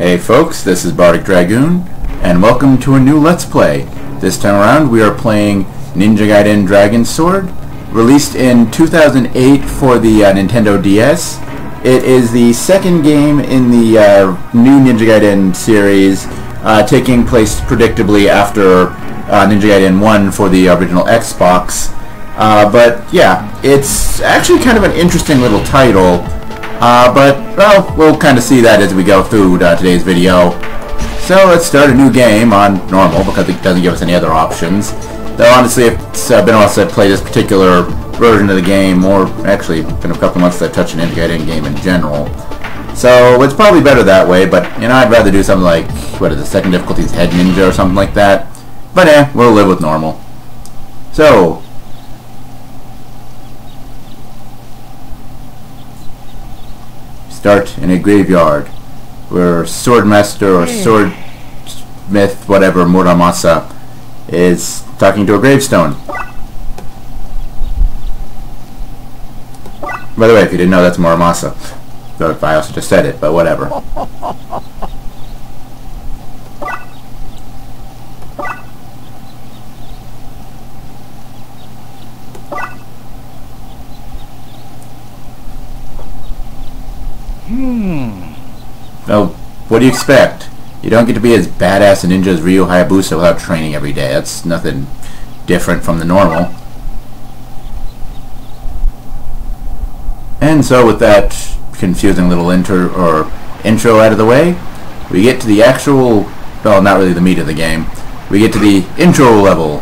Hey folks, this is Bardic Dragoon, and welcome to a new Let's Play. This time around we are playing Ninja Gaiden Dragon Sword, released in 2008 for the Nintendo DS. It is the second game in the new Ninja Gaiden series, taking place predictably after Ninja Gaiden 1 for the original Xbox. But yeah, it's actually kind of an interesting little title. But, well, we'll kind of see that as we go through today's video. So let's start a new game on normal, because it doesn't give us any other options. Though honestly, it's been a while since I played this particular version of the game, or actually, been a couple months since I've touched an Ninja Gaiden game in general. So it's probably better that way, but, you know, I'd rather do something like, what is it, second difficulty's Head Ninja or something like that. But we'll live with normal. So, start in a graveyard where Swordmaster or Swordsmith, whatever, Muramasa, is talking to a gravestone. By the way, if you didn't know, that's Muramasa. So if I also just said it, but whatever. So, what do you expect? You don't get to be as badass a ninja as Ryu Hayabusa without training every day. That's nothing different from the normal. And so with that confusing little intro out of the way, we get to the actual, well, not really the meat of the game. We get to the intro level,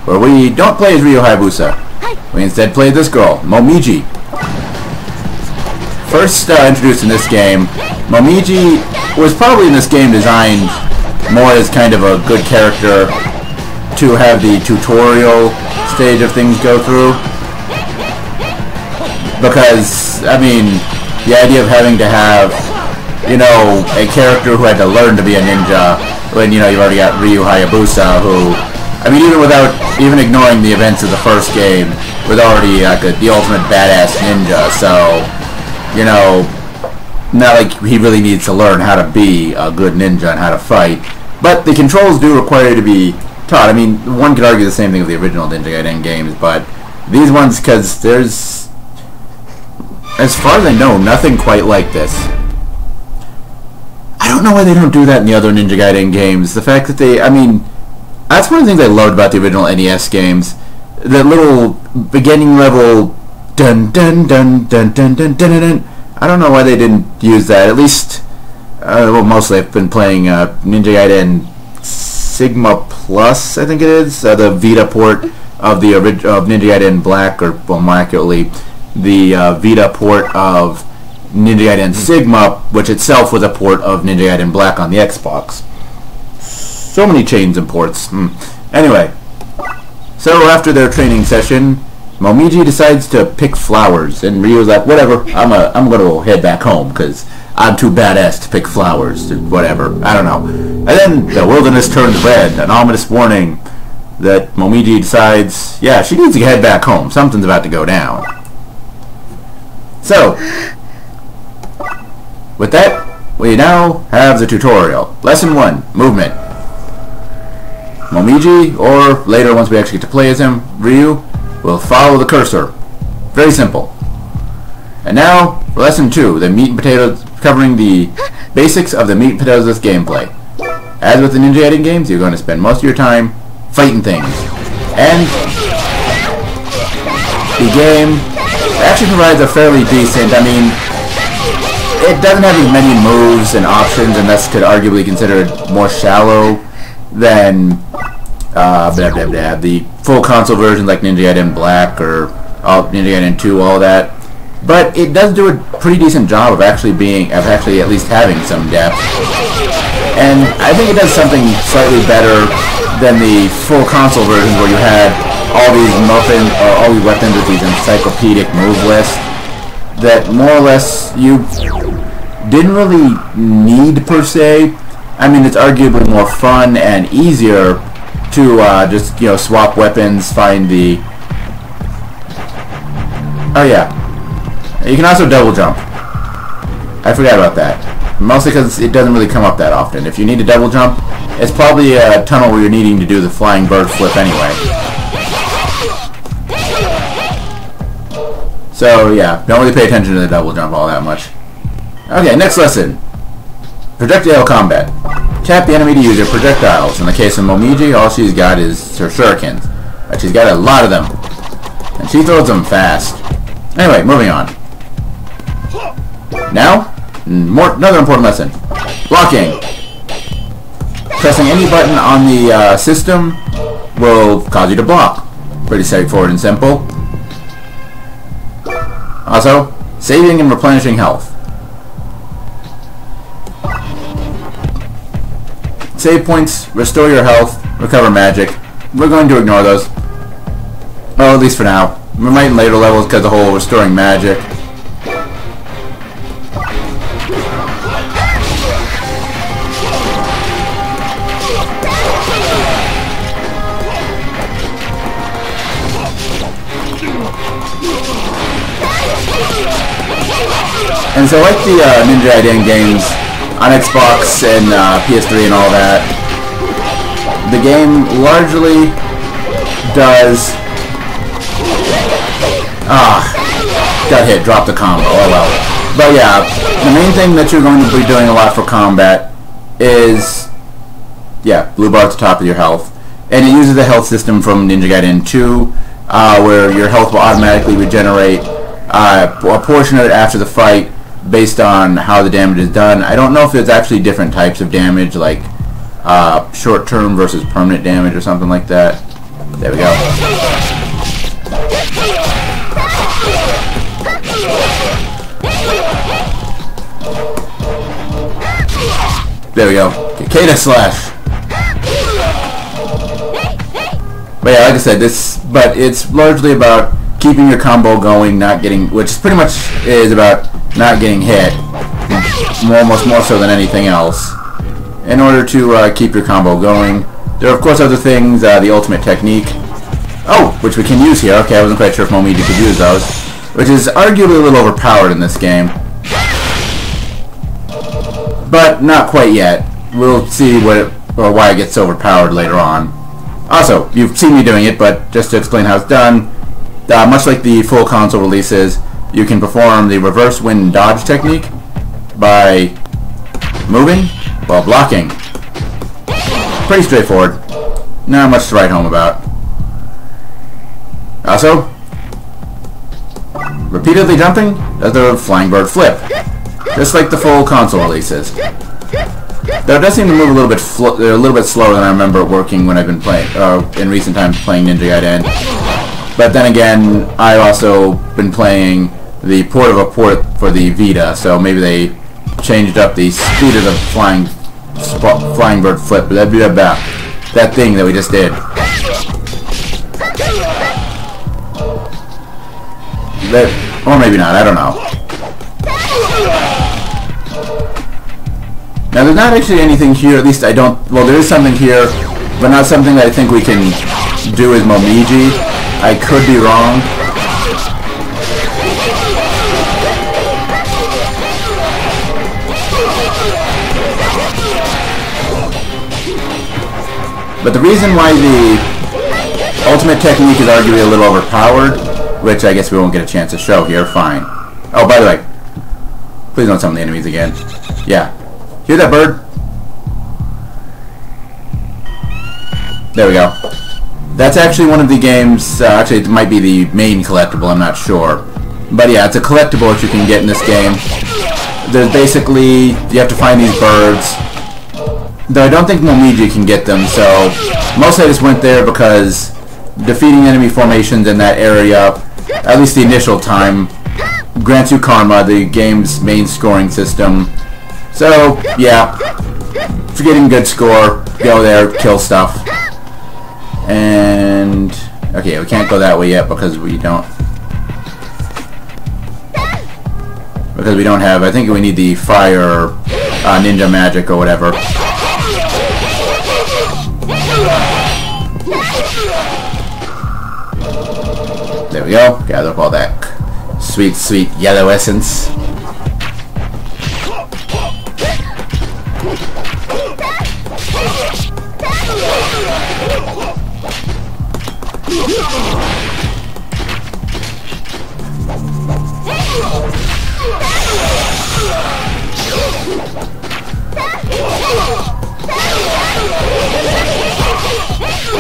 where we don't play as Ryu Hayabusa. We instead play this girl, Momiji. First introduced in this game, Momiji was probably in this game designed more as kind of a good character to have the tutorial stage of things go through. Because, I mean, the idea of having to have, you know, a character who had to learn to be a ninja when, you know, you've already got Ryu Hayabusa who, I mean, even ignoring the events of the first game, was already like the ultimate badass ninja, so, you know, not like he really needs to learn how to be a good ninja and how to fight. But the controls do require you to be taught. I mean, one could argue the same thing with the original Ninja Gaiden games, but these ones, because there's, as far as I know, nothing quite like this. I don't know why they don't do that in the other Ninja Gaiden games. The fact that they, I mean, that's one of the things I loved about the original NES games. That little beginning level dun dun dun dun dun dun dun dun dun. I don't know why they didn't use that. At least, well, mostly I've been playing Ninja Gaiden Sigma Plus, I think it is, the Vita port of the of Ninja Gaiden Black, or well, more accurately, the Vita port of Ninja Gaiden Sigma, which itself was a port of Ninja Gaiden Black on the Xbox. So many chains and ports. Anyway, so after their training session, Momiji decides to pick flowers, and Ryu's like, whatever, I'm gonna head back home, because I'm too badass to pick flowers, or whatever, I don't know. And then the wilderness turns red, an ominous warning that Momiji decides, yeah, she needs to head back home, something's about to go down. So, with that, we now have the tutorial. Lesson 1, movement. Momiji, or later once we actually get to play as him, Ryu, will follow the cursor. Very simple. And now, for lesson 2, the meat and potatoes, covering the basics of the meat and potatoes of this gameplay. As with the Ninja Gaiden games, you're going to spend most of your time fighting things. And the game actually provides a fairly decent, I mean, it doesn't have as many moves and options, and thus could arguably be considered more shallow than the full console version like Ninja Gaiden Black or Ninja Gaiden 2, all that. But it does do a pretty decent job of actually at least having some depth. And I think it does something slightly better than the full console version where you had all these weapons with these encyclopedic move lists that more or less you didn't really need per se. I mean, it's arguably more fun and easier to just, you know, swap weapons, find the... Oh yeah. You can also double jump. I forgot about that. Mostly because it doesn't really come up that often. If you need a double jump, it's probably a tunnel where you're needing to do the flying bird flip anyway. So yeah, don't really pay attention to the double jump all that much. Okay, next lesson. Projectile combat. Tap the enemy to use your projectiles. In the case of Momiji, all she's got is her shurikens. But she's got a lot of them. And she throws them fast. Anyway, moving on. Now, another important lesson. Blocking. Pressing any button on the system will cause you to block. Pretty straightforward and simple. Also, saving and replenishing health. Save points, restore your health, recover magic. We're going to ignore those. Well, at least for now. We might in later levels because the whole restoring magic. And so like the Ninja Gaiden games on Xbox and PS3 and all that, the game largely does... got hit, dropped the combo, oh well. But yeah, the main thing that you're going to be doing a lot for combat is, yeah, blue bar at the top of your health. And it uses the health system from Ninja Gaiden 2, where your health will automatically regenerate a portion of it after the fight based on how the damage is done. I don't know if there's actually different types of damage, like short-term versus permanent damage or something like that. There we go. There we go. Kata Slash. But yeah, like I said, it's largely about keeping your combo going, not getting, which pretty much is about not getting hit, almost more so than anything else, in order to keep your combo going. There are of course other things, the ultimate technique, which we can use here. Okay, I wasn't quite sure if Momiji could use those, which is arguably a little overpowered in this game, but not quite yet. We'll see why it gets overpowered later on. Also, you've seen me doing it, but just to explain how it's done, much like the full console releases, you can perform the reverse wind dodge technique by moving while blocking. Pretty straightforward. Not much to write home about. Also, repeatedly jumping does the flying bird flip, just like the full console releases. Though it does seem to move a little bit slower than I remember it working when I've been playing in recent times playing Ninja Gaiden. But then again, I've also been playing the port of a port for the Vita, so maybe they changed up the speed of the flying bird flip. That thing that we just did. Or maybe not, I don't know. Now there's not actually anything here, at least I don't, well there is something here, but not something that I think we can do with Momiji. I could be wrong. But the reason why the ultimate technique is arguably a little overpowered, which I guess we won't get a chance to show here, fine. Oh, by the way, please don't summon the enemies again. Yeah. Hear that bird? There we go. That's actually one of the games, actually it might be the main collectible, I'm not sure. But yeah, it's a collectible that you can get in this game. There's basically, you have to find these birds. Though I don't think Momiji can get them, so mostly I just went there because defeating enemy formations in that area, at least the initial time, grants you karma, the game's main scoring system. So, yeah, if you're getting a good score, go there, kill stuff. And, okay, we can't go that way yet because we don't have, I think we need the fire ninja magic or whatever. There we go, gather up all that sweet, sweet yellow essence.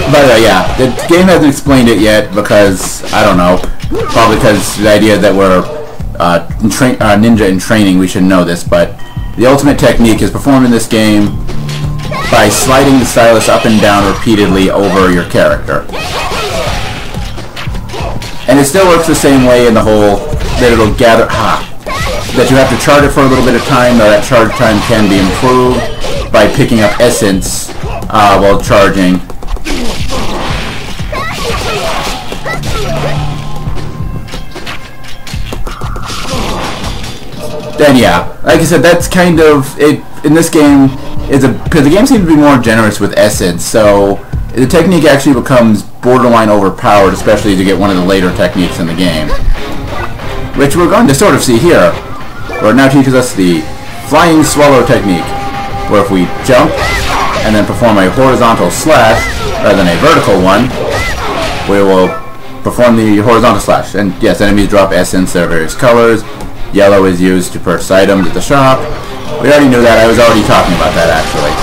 But yeah, the game hasn't explained it yet because, I don't know, probably because the idea that we're ninja in training, we should know this, but the ultimate technique is performed in this game by sliding the stylus up and down repeatedly over your character. And it still works the same way in the whole that it'll gather, that you have to charge it for a little bit of time, though that charge time can be improved by picking up essence while charging. Then yeah, like I said, that's kind of it. In this game, because the game seems to be more generous with essence, so the technique actually becomes borderline overpowered, especially as you get one of the later techniques in the game, which we're going to sort of see here, where it now teaches us the flying swallow technique, where if we jump and then perform a horizontal slash rather than a vertical one, we will perform the horizontal slash. And yes, enemies drop essence. There are various colors. Yellow is used to purchase items at the shop. We already knew that. I was already talking about that, actually.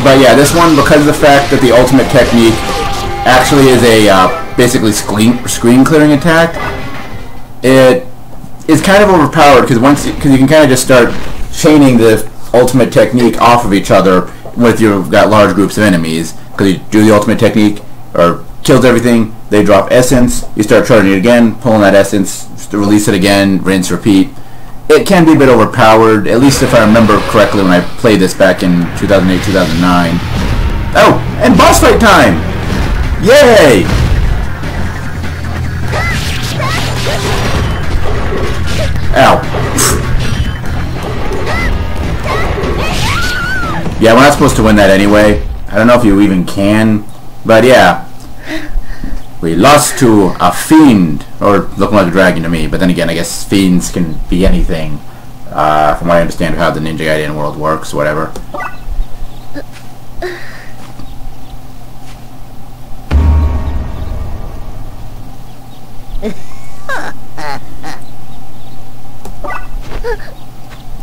But yeah, this one, because of the fact that the ultimate technique actually is a basically screen clearing attack, it is kind of overpowered because you can kind of just start chaining the ultimate technique off of each other with you've got large groups of enemies, because you do the ultimate technique or kills everything, they drop essence, you start charging it again, pulling that essence, release it again, rinse, repeat. It can be a bit overpowered, at least if I remember correctly when I played this back in 2008, 2009. Oh, and boss fight time! Yay! Ow. Yeah, we're not supposed to win that anyway. I don't know if you even can, but yeah. We lost to a fiend, or looking like a dragon to me, but then again, I guess fiends can be anything, from what I understand of how the Ninja Gaiden world works, whatever.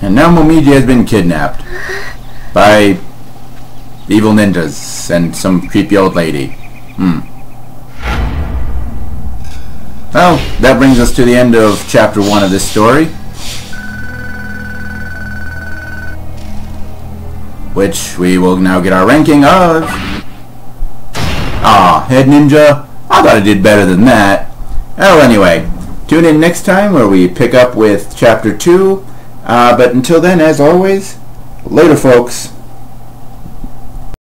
And now Momiji has been kidnapped by evil ninjas and some creepy old lady. Well, that brings us to the end of Chapter 1 of this story, which we will now get our ranking of. Head Ninja, I thought I did better than that. Oh, anyway, tune in next time where we pick up with Chapter 2, but until then, as always, later folks.